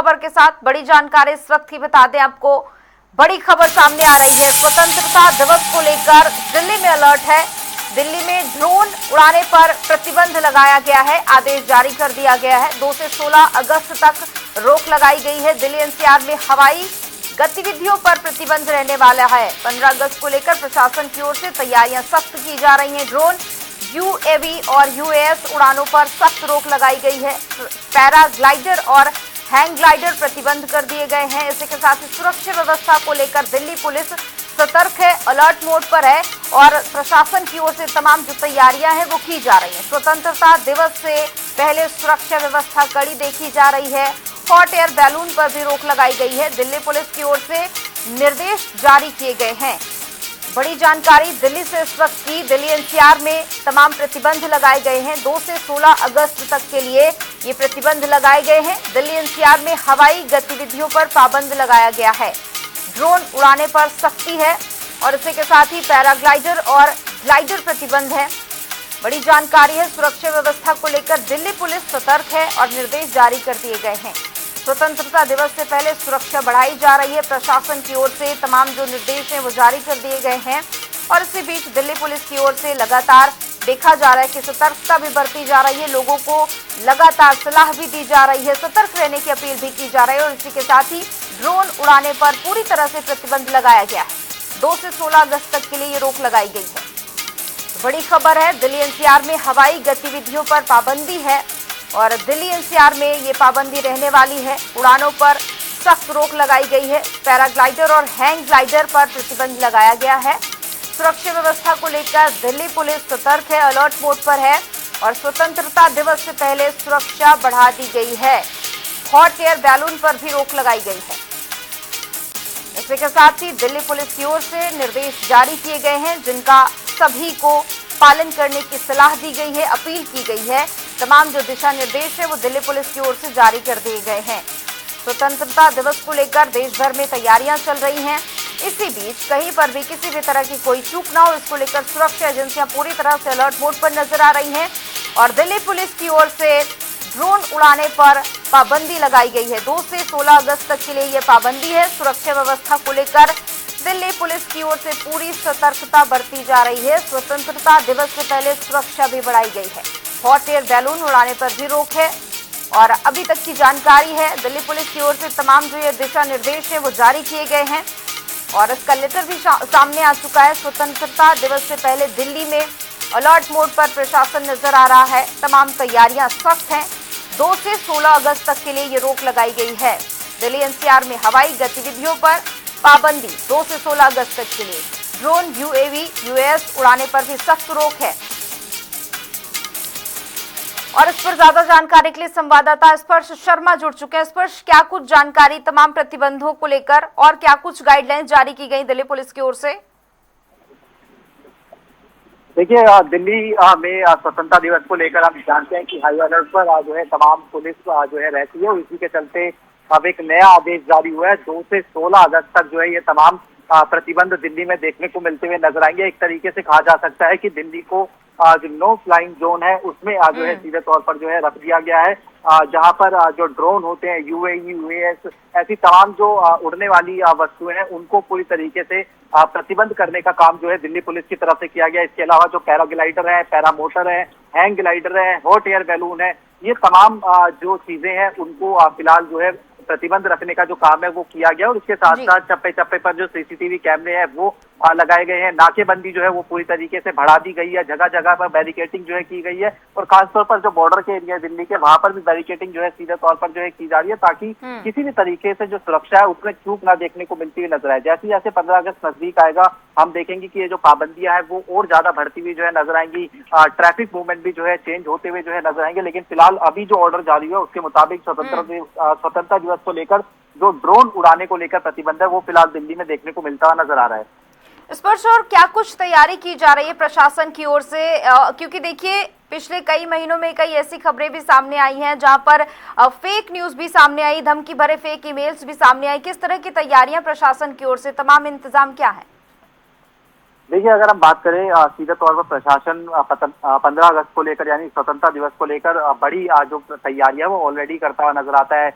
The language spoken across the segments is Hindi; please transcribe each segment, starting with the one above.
खबर के साथ बड़ी जानकारी इस वक्त की बता दें आपको। बड़ी खबर सामने आ रही है। स्वतंत्रता दिवस को लेकर दिल्ली में अलर्ट है। दिल्ली में ड्रोन उड़ाने पर प्रतिबंध लगाया गया है, आदेश जारी कर दिया गया है। 2 से 16 अगस्त तक रोक लगाई गई है। दिल्ली एनसीआर में हवाई गतिविधियों पर प्रतिबंध रहने वाला है। 15 अगस्त को लेकर प्रशासन की ओर से तैयारियां सख्त की जा रही हैं। ड्रोन, यूएवी और यूएस उड़ानों पर सख्त रोक लगाई गई है। पैराग्लाइडर और हैंग ग्लाइडर प्रतिबंध कर दिए गए हैं। इसी के साथ ही सुरक्षा व्यवस्था को लेकर दिल्ली पुलिस सतर्क है, अलर्ट मोड पर है और प्रशासन की ओर से तमाम जो तैयारियां हैं वो की जा रही हैं। स्वतंत्रता दिवस से पहले सुरक्षा व्यवस्था कड़ी देखी जा रही है। हॉट एयर बैलून पर भी रोक लगाई गई है। दिल्ली पुलिस की ओर से निर्देश जारी किए गए हैं। बड़ी जानकारी दिल्ली से इस वक्त की। दिल्ली एनसीआर में तमाम प्रतिबंध लगाए गए हैं। 2 से 16 अगस्त तक के लिए ये प्रतिबंध लगाए गए हैं। दिल्ली एनसीआर में हवाई गतिविधियों पर पाबंद लगाया गया है। ड्रोन उड़ाने पर सख्ती है और इसी के साथ ही पैराग्लाइडर और ग्लाइडर प्रतिबंध है। बड़ी जानकारी है। सुरक्षा व्यवस्था को लेकर दिल्ली पुलिस सतर्क है और निर्देश जारी कर दिए गए हैं। स्वतंत्रता दिवस से पहले सुरक्षा बढ़ाई जा रही है। प्रशासन की ओर से तमाम जो निर्देश हैं वो जारी कर दिए गए हैं और इसी बीच दिल्ली पुलिस की ओर से लगातार देखा जा रहा है कि सतर्कता भी बरती जा रही है। लोगों को लगातार सलाह भी दी जा रही है, सतर्क रहने की अपील भी की जा रही है और इसी के साथ ही ड्रोन उड़ाने पर पूरी तरह से प्रतिबंध लगाया गया है। 2 से 16 अगस्त तक के लिए ये रोक लगाई गई है। बड़ी खबर है। दिल्ली एनसीआर में हवाई गतिविधियों पर पाबंदी है और दिल्ली एनसीआर में ये पाबंदी रहने वाली है। उड़ानों पर सख्त रोक लगाई गई है। पैराग्लाइडर और हैंग ग्लाइडर पर प्रतिबंध लगाया गया है। सुरक्षा व्यवस्था को लेकर दिल्ली पुलिस सतर्क है, अलर्ट मोड पर है और स्वतंत्रता दिवस से पहले सुरक्षा बढ़ा दी गई है। हॉट एयर बैलून पर भी रोक लगाई गई है। इसी के साथ ही दिल्ली पुलिस की ओर से निर्देश जारी किए गए हैं जिनका सभी को पालन करने की सलाह दी गई है, अपील की गई है। तमाम जो दिशा निर्देश है वो दिल्ली पुलिस की ओर से जारी कर दिए गए हैं। स्वतंत्रता दिवस को लेकर देश भर में तैयारियां चल रही हैं। इसी बीच कहीं पर भी किसी भी तरह की कोई चूक ना हो, इसको लेकर सुरक्षा एजेंसियां पूरी तरह से अलर्ट मोड पर नजर आ रही हैं और दिल्ली पुलिस की ओर से ड्रोन उड़ाने पर पाबंदी लगाई गई है। 2 से 16 अगस्त तक के लिए ये पाबंदी है। सुरक्षा व्यवस्था को लेकर दिल्ली पुलिस की ओर से पूरी सतर्कता बरती जा रही है। स्वतंत्रता दिवस से पहले सुरक्षा भी बढ़ाई गई है। हॉट एयर बैलून उड़ाने पर भी रोक है और अभी तक की जानकारी है दिल्ली पुलिस की ओर से तमाम जो ये दिशा निर्देश है वो जारी किए गए हैं और इसका लेटर भी सामने आ चुका है। स्वतंत्रता दिवस से पहले दिल्ली में अलर्ट मोड पर प्रशासन नजर आ रहा है। तमाम तैयारियां सख्त हैं। 2 से 16 अगस्त तक के लिए ये रोक लगाई गई है। दिल्ली एनसीआर में हवाई गतिविधियों पर पाबंदी 2 से 16 अगस्त तक के लिए। ड्रोन, यूएवी, यूएस उड़ाने पर भी सख्त रोक है और इस पर ज्यादा जानकारी के लिए संवाददाता स्पर्श शर्मा जुड़ चुके हैं। स्पर्श, क्या कुछ जानकारी तमाम प्रतिबंधों को लेकर और क्या कुछ गाइडलाइंस जारी की गई दिल्ली पुलिस की ओर से? देखिए, दिल्ली में स्वतंत्रता दिवस को लेकर हम जानते हैं कि हाई अलर्ट पर जो है तमाम पुलिस जो है रहती है और इसी के चलते अब एक नया आदेश जारी हुआ है। 2 से 16 अगस्त तक जो है ये तमाम प्रतिबंध दिल्ली में देखने को मिलते हुए नजर आएंगे। एक तरीके से कहा जा सकता है कि दिल्ली को जो नो फ्लाइंग जोन है उसमें जो है सीधे तौर पर जो है रख दिया गया है, जहां पर जो ड्रोन होते हैं, यूएई, यूएस, ऐसी तमाम जो उड़ने वाली वस्तुएं हैं उनको पूरी तरीके से प्रतिबंध करने का काम जो है दिल्ली पुलिस की तरफ से किया गया। इसके अलावा जो पैराग्लाइडर है, पैरामोटर है, हैंग ग्लाइडर है, हॉट एयर बैलून है, ये तमाम जो चीजें हैं उनको फिलहाल जो है प्रतिबंध रखने का जो काम है वो किया गया और इसके साथ साथ चप्पे चप्पे पर जो सीसीटीवी कैमरे हैं वो लगाए गए हैं। नाकेबंदी जो है वो पूरी तरीके से बढ़ा दी गई है। जगह जगह पर बैरिकेटिंग जो है की गई है और खासतौर पर जो बॉर्डर के एरिया दिल्ली के वहां पर भी बैरिकेटिंग जो है सीधे तौर पर जो है की जा रही है ताकि किसी भी तरीके से जो सुरक्षा है उसमें चूक ना देखने को मिलती हुई नजर आए। जैसे जैसे 15 अगस्त नजदीक आएगा हम देखेंगे कि ये जो पाबंदियां हैं वो और ज्यादा बढ़ती हुई जो है नजर आएंगी। ट्रैफिक मूवमेंट भी जो है चेंज होते हुए जो है नजर आएंगे। लेकिन फिलहाल अभी जो ऑर्डर जारी हुआ उसके मुताबिक स्वतंत्रता दिवस को लेकर जो ड्रोन उड़ाने को लेकर प्रतिबंध है वो फिलहाल दिल्ली में देखने को मिलता हुआ नजर आ रहा है। स्पर्श, और क्या कुछ तैयारी की जा रही है प्रशासन की ओर से? क्योंकि देखिए पिछले कई महीनों में कई ऐसी खबरें भी सामने आई हैं जहां पर फेक न्यूज भी सामने आई, धमकी भरे फेक ईमेल्स भी सामने आई। किस तरह की तैयारियां प्रशासन की ओर से, तमाम इंतजाम क्या है? देखिए, अगर हम बात करें सीधे तौर पर प्रशासन 15 अगस्त को लेकर यानी स्वतंत्रता दिवस को लेकर बड़ी जो तैयारी है वो ऑलरेडी करता हुआ नजर आता है।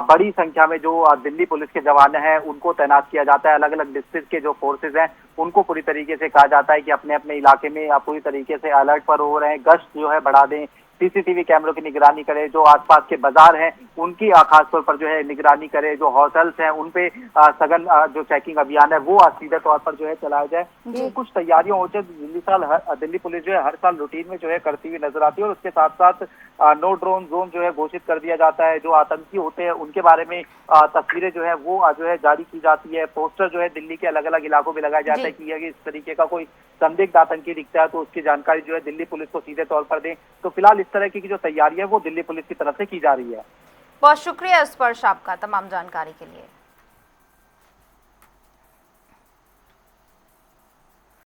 बड़ी संख्या में जो दिल्ली पुलिस के जवान हैं उनको तैनात किया जाता है। अलग अलग डिस्ट्रिक्ट के जो फोर्सेज हैं उनको पूरी तरीके से कहा जाता है कि अपने अपने इलाके में पूरी तरीके से अलर्ट पर हो रहे हैं, गश्त जो है बढ़ा दें, सीसीटीवी कैमरों की निगरानी करे, जो आसपास के बाजार हैं उनकी खासतौर पर जो है निगरानी करे, जो होटल्स हैं उन पे सघन जो चेकिंग अभियान है वो सीधे तौर पर जो है चलाया जाए। ये कुछ तैयारियां होती है दिल्ली पुलिस जो है हर साल रूटीन में जो है करती हुई नजर आती है। और उसके साथ साथ नो ड्रोन जोन जो है घोषित कर दिया जाता है। जो आतंकी होते हैं उनके बारे में तस्वीरें जो है वो जो है जारी की जाती है। पोस्टर जो है दिल्ली के अलग अलग इलाकों में लगाया जाता है कि अगर इस तरीके का कोई संदिग्ध आतंकी दिखता है तो उसकी जानकारी जो है दिल्ली पुलिस को सीधे तौर पर दें। तो फिलहाल इस तरह की जो तैयारी है वो दिल्ली पुलिस की तरफ से की जा रही है। बहुत शुक्रिया स्पर्श आपका तमाम जानकारी के लिए।